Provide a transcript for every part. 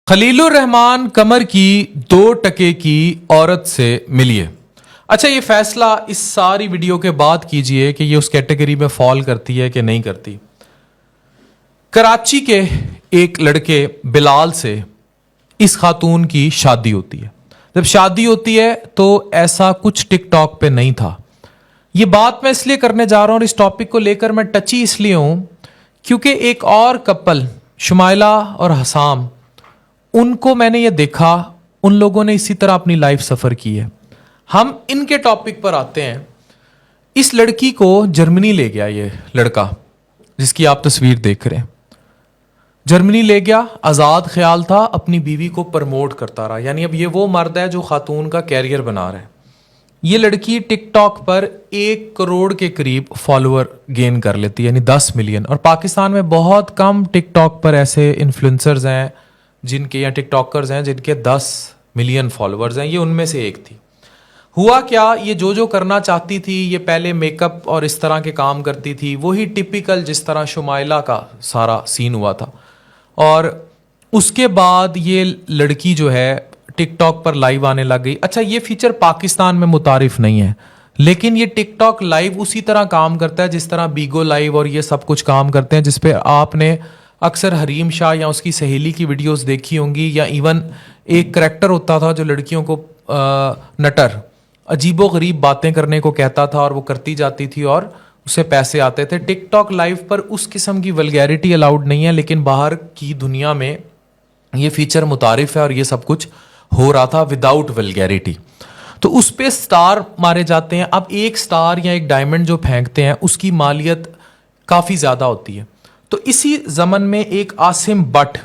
खलीलुर रहमान कमर की 2 टके की औरत से मिलिए। अच्छा, ये फैसला इस सारी वीडियो के बाद कीजिए कि ये उस कैटेगरी में फॉल करती है कि नहीं करती। कराची के एक लड़के बिलाल से इस खातून की शादी होती है। जब शादी होती है तो ऐसा कुछ टिकटॉक पे नहीं था। ये बात मैं इसलिए करने जा रहा हूं और इस टॉपिक को लेकर मैं टची इसलिए हूं क्योंकि एक और कपल शुमाइला और हसाम, उनको मैंने ये देखा, उन लोगों ने इसी तरह अपनी लाइफ सफ़र की है। हम इनके टॉपिक पर आते हैं। इस लड़की को जर्मनी ले गया ये लड़का, जिसकी आप तस्वीर देख रहे हैं। जर्मनी ले गया, आज़ाद ख्याल था, अपनी बीवी को प्रमोट करता रहा। यानी अब ये वो मर्द है जो खातून का कैरियर बना रहा है। ये लड़की टिकटॉक पर 1 करोड़ के करीब फॉलोअर गेन कर लेती है, यानी 10 मिलियन। और पाकिस्तान में बहुत कम टिकटॉक पर ऐसे इन्फ्लुएंसर्स हैं जिनके, या टिकटॉकर्स हैं जिनके 10 मिलियन फॉलोअर्स हैं। ये उनमें से एक थी। हुआ क्या, ये जो करना चाहती थी, ये पहले मेकअप और इस तरह के काम करती थी, वही टिपिकल जिस तरह शुमाइला का सारा सीन हुआ था। और उसके बाद ये लड़की जो है टिकटॉक पर लाइव आने लग गई। अच्छा, ये फीचर पाकिस्तान में मुतारिफ नहीं है, लेकिन ये टिकटॉक लाइव उसी तरह काम करता है जिस तरह बीगो लाइव और ये सब कुछ काम करते हैं, जिसपे आपने अक्सर हरीम शाह या उसकी सहेली की वीडियोस देखी होंगी। या इवन एक करैक्टर होता था जो लड़कियों को नटर अजीबो गरीब बातें करने को कहता था और वो करती जाती थी और उससे पैसे आते थे। टिकटॉक लाइव पर उस किस्म की वल्गैरिटी अलाउड नहीं है, लेकिन बाहर की दुनिया में ये फीचर मुतारिफ है और ये सब कुछ हो रहा था विदाउट वल्गैरिटी। तो उस पे स्टार मारे जाते हैं। अब एक स्टार या एक डायमंड जो फेंकते हैं उसकी मालियत काफ़ी ज़्यादा होती है। तो इसी ज़मन में एक आसिम बट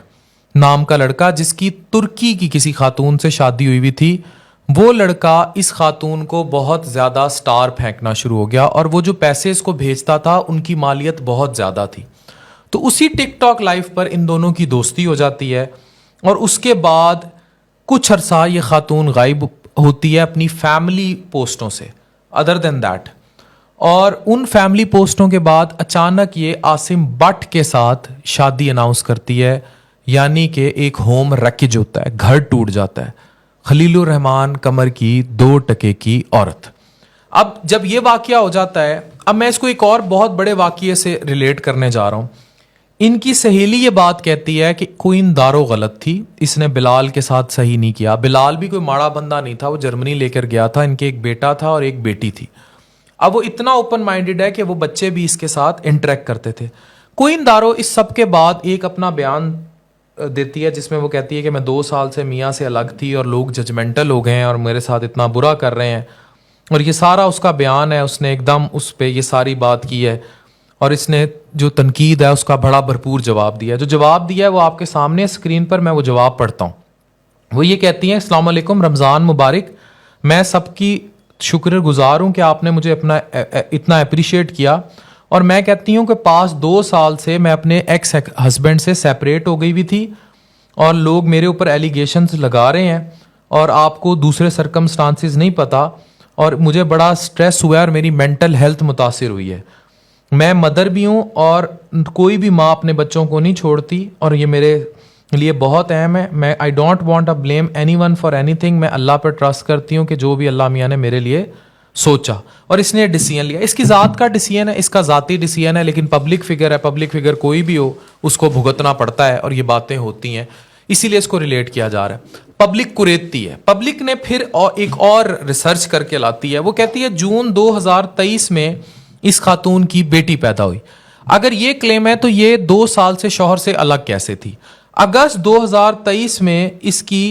नाम का लड़का, जिसकी तुर्की की किसी खातून से शादी हुई थी, वो लड़का इस खातून को बहुत ज़्यादा स्टार फेंकना शुरू हो गया और वो जो पैसे इसको भेजता था उनकी मालियत बहुत ज़्यादा थी। तो उसी टिकटॉक लाइव पर इन दोनों की दोस्ती हो जाती है और उसके बाद कुछ अरसा ये खातून गायब होती है अपनी फैमिली पोस्टों से, अदर देन दैट। और उन फैमिली पोस्टों के बाद अचानक ये आसिम बट के साथ शादी अनाउंस करती है, यानी कि एक होम रैकेज होता है, घर टूट जाता है। खलीलुर रहमान कमर की 2 टके की औरत। अब जब ये वाकया हो जाता है, अब मैं इसको एक और बहुत बड़े वाकये से रिलेट करने जा रहा हूँ। इनकी सहेली ये बात कहती है कि क्वीन दारो गलत थी, इसने बिलाल के साथ सही नहीं किया। बिलाल भी कोई माड़ा बंदा नहीं था, वो जर्मनी लेकर गया था, इनके एक बेटा था और एक बेटी थी। अब वो इतना ओपन माइंडेड है कि वो बच्चे भी इसके साथ इंटरेक्ट करते थे। क्वीन दारो इस सब के बाद एक अपना बयान देती है जिसमें वो कहती है कि मैं 2 साल से मियाँ से अलग थी और लोग जजमेंटल हो गए हैं और मेरे साथ इतना बुरा कर रहे हैं। और ये सारा उसका बयान है, उसने एकदम उस पर ये सारी बात की है और इसने जो तनकीद है उसका बड़ा भरपूर जवाब दिया है। जो जवाब दिया है वो आपके सामने स्क्रीन पर, मैं वो जवाब पढ़ता हूँ। वो ये कहती हैं, अस्सलाम वालेकुम, रमज़ान मुबारक। मैं सबकी शुक्रगुजार हूँ कि आपने मुझे अपना इतना अप्रिशिएट किया। और मैं कहती हूँ कि पास 2 साल से मैं अपने एक्स हस्बैंड से सेपरेट हो गई हुई थी और लोग मेरे ऊपर एलिगेशंस लगा रहे हैं और आपको दूसरे सरकमस्टांसिस नहीं पता और मुझे बड़ा स्ट्रेस हुआ है और मेरी मेंटल हेल्थ मुतासिर हुई है। मैं मदर भी हूँ और कोई भी माँ अपने बच्चों को नहीं छोड़ती और ये मेरे लिए बहुत अहम है। मैं I don't want to blame anyone for anything. मैं अल्लाह पर ट्रस्ट करती हूँ कि जो भी अल्लाह मियाँ ने मेरे लिए सोचा और इसने डिसीजन लिया। इसकी ज़ात का डिसीजन है, इसका ज़ाती डिसीजन है, लेकिन पब्लिक फिगर है, पब्लिक फिगर कोई भी हो उसको भुगतना पड़ता है और ये बातें होती हैं, इसीलिए इसको रिलेट किया जा रहा है। पब्लिक कुरेदती है। पब्लिक ने फिर एक और रिसर्च करके लाती है। वो कहती है जून 2023 में इस खातून की बेटी पैदा हुई। अगर ये क्लेम है तो ये 2 साल से शौहर से अलग कैसे थी? अगस्त 2023 में इसकी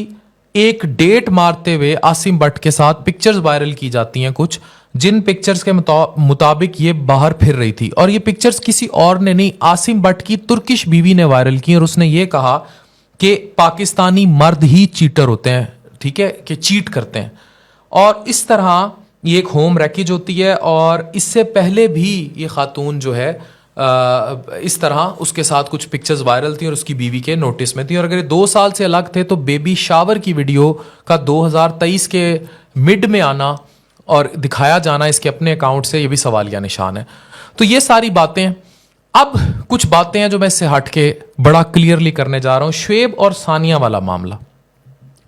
एक डेट मारते हुए आसिम बट के साथ पिक्चर्स वायरल की जाती हैं कुछ, जिन पिक्चर्स के मुताबिक ये बाहर फिर रही थी। और ये पिक्चर्स किसी और ने नहीं, आसिम बट की तुर्किश बीवी ने वायरल की और उसने ये कहा कि पाकिस्तानी मर्द ही चीटर होते हैं, ठीक है, कि चीट करते हैं। और इस तरह ये एक होम रैकेज होती है और इससे पहले भी ये खातून जो है इस तरह उसके साथ कुछ पिक्चर्स वायरल थी और उसकी बीवी के नोटिस में थी। और अगर ये 2 साल से अलग थे तो बेबी शावर की वीडियो का 2023 के मिड में आना और दिखाया जाना इसके अपने अकाउंट से, ये भी सवालिया निशान है। तो ये सारी बातें अब कुछ बातें हैं जो मैं इससे हट के बड़ा क्लियरली करने जा रहा हूं। शुएब और सानिया वाला मामला,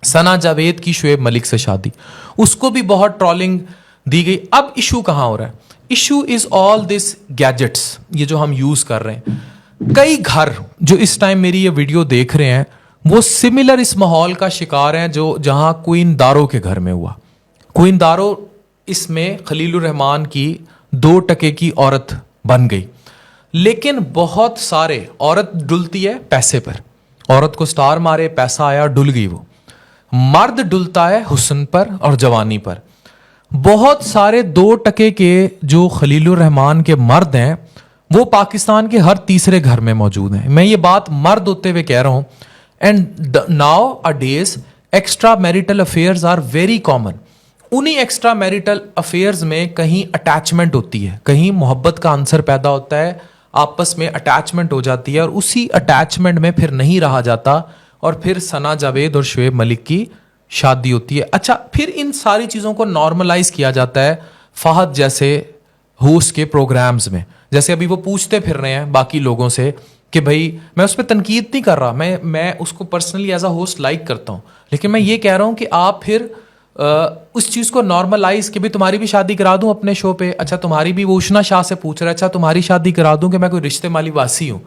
सना जावेद की शुएब मलिक से शादी, उसको भी बहुत ट्रोलिंग दी गई। अब इशू कहां हो रहा है? Issue is all this gadgets, ये जो हम यूज कर रहे हैं। कई घर जो इस टाइम मेरी ये वीडियो देख रहे हैं वो सिमिलर इस माहौल का शिकार हैं जो जहां क्वीन दारो के घर में हुआ। क्वीन दारो इसमें खलीलुर रहमान की 2 टके की औरत बन गई, लेकिन बहुत सारे, औरत डुलती है पैसे पर, औरत को स्टार मारे, पैसा आया, डुल गई वो। मर्द डुलता है हुस्न पर और जवानी पर। बहुत सारे 2 टके के जो खलीलुर रहमान के मर्द हैं वो पाकिस्तान के हर तीसरे घर में मौजूद हैं। मैं ये बात मर्द होते हुए कह रहा हूं। And nowadays extra marital affairs are very common. उन्हीं एक्स्ट्रा मैरिटल अफेयर्स में कहीं अटैचमेंट होती है, कहीं मोहब्बत का आंसर पैदा होता है, आपस में अटैचमेंट हो जाती है और उसी अटैचमेंट में फिर नहीं रहा जाता और फिर सना जावेद और शुएब मलिक की शादी होती है। अच्छा, फिर इन सारी चीज़ों को नॉर्मलाइज किया जाता है फहद जैसे होस्ट के प्रोग्राम्स में। जैसे अभी वो पूछते फिर रहे हैं बाकी लोगों से कि भाई, मैं उस पर तनकीद नहीं कर रहा, मैं उसको personally as a host like करता हूँ, लेकिन मैं ये कह रहा हूँ कि आप फिर उस चीज़ को नॉर्मलाइज कि भाई तुम्हारी भी शादी करा दूं अपने शो पे। अच्छा, तुम्हारी भी, वो उष्णा शाह से पूछ रहा है, अच्छा तुम्हारी शादी करा दूं कि मैं कोई रिश्ते माली वासी हूं।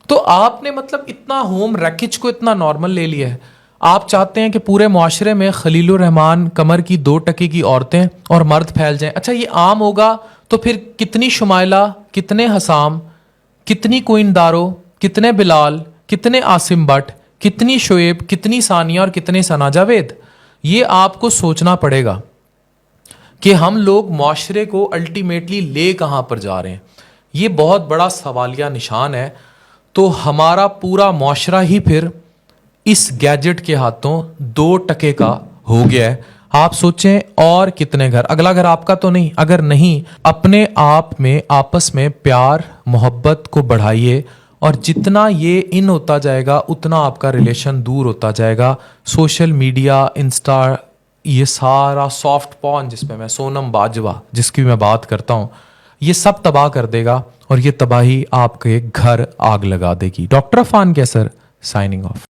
तो आपने मतलब इतना होम रैकेज को इतना नॉर्मल ले लिया है। आप चाहते हैं कि पूरे मुआशरे में खलीलुर रहमान कमर की 2 टके की औरतें और मर्द फैल जाएं। अच्छा, ये आम होगा तो फिर कितनी शुमाइला, कितने हसाम, कितनी क्वीन दारो, कितने बिलाल, कितने आसिम भट्ट, कितनी शुएब, कितनी सानिया और कितने सना जावेद? ये आपको सोचना पड़ेगा कि हम लोग मुआशरे को अल्टीमेटली ले कहां पर जा रहे हैं। ये बहुत बड़ा सवालिया निशान है। तो हमारा पूरा मुआशरा ही फिर इस गैजेट के हाथों 2 टके का हो गया है। आप सोचें और कितने घर, अगला घर आपका तो नहीं, अगर नहीं, अपने आप में आपस में प्यार मोहब्बत को बढ़ाइए और जितना ये इन होता जाएगा उतना आपका रिलेशन दूर होता जाएगा। सोशल मीडिया, इंस्टा, ये सारा सॉफ्ट पॉर्न जिसमें मैं सोनम बाजवा जिसकी मैं बात करता हूँ, ये सब तबाह कर देगा और ये तबाही आपके घर आग लगा देगी। डॉक्टर अफान कैसर साइनिंग ऑफ।